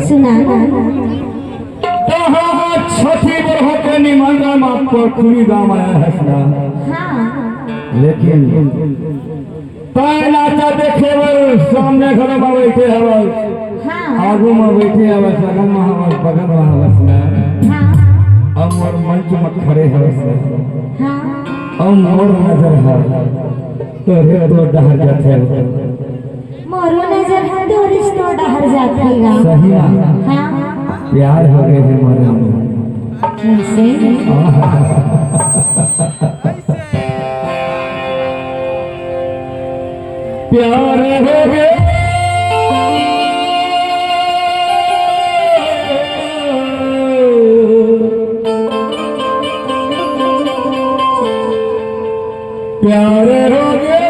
सुना छठी बरह के निमंत्रण आपको खुली गाँव आया है लेकिन नाचा देखे सामने घर में बैठे हवा आगू में बैठे हवा सगन में हवा बगल में हवा और मंच में खड़े हवा मोर नजर है तो डहर जाते मोरो नजर है तो रिश्तो डहर जाते सही प्यार हो गए हमारे कैसे प्यार हो गए प्यार हो गए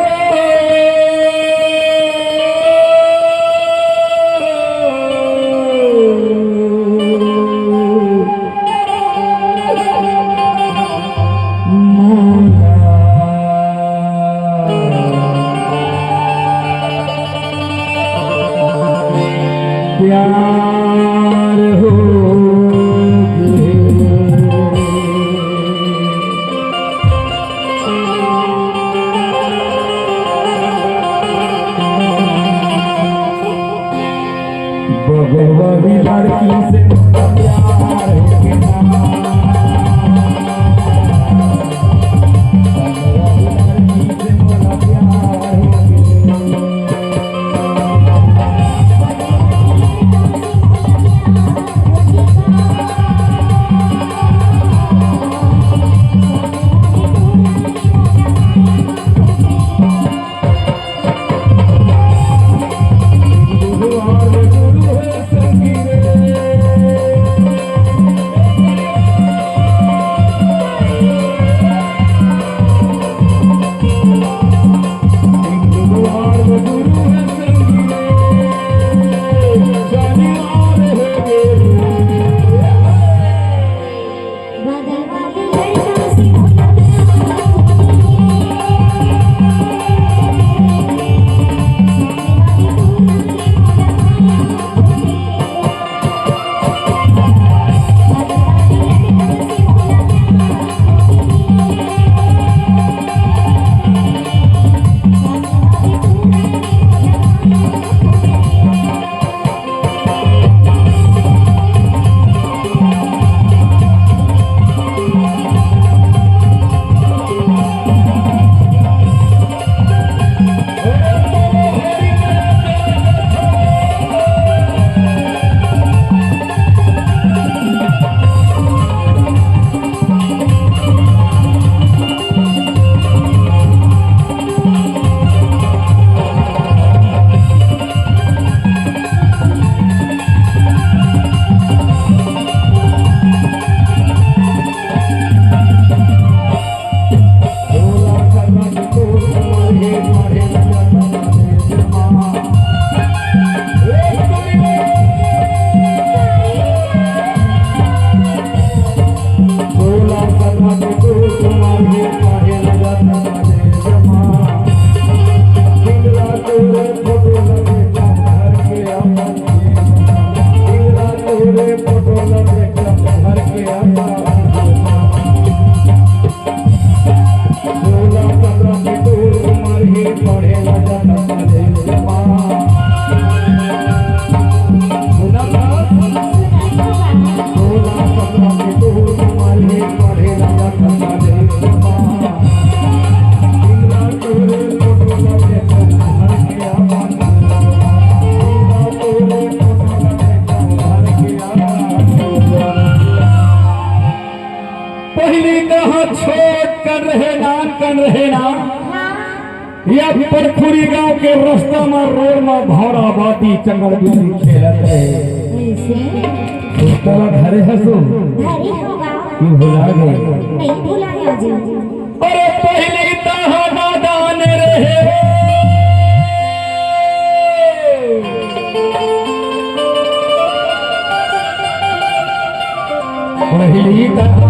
प्यार हो बगलवाली लड़की से प्यार या परखुरी गांव के रास्ता में रोड में भाड़ा बाटी चंगल बिल्ली खेलत है तोरा घरे हसो घरे होगा तू भुला गए नहीं भुलाया जी अरे पहले तहा नादान रहे पहली तहा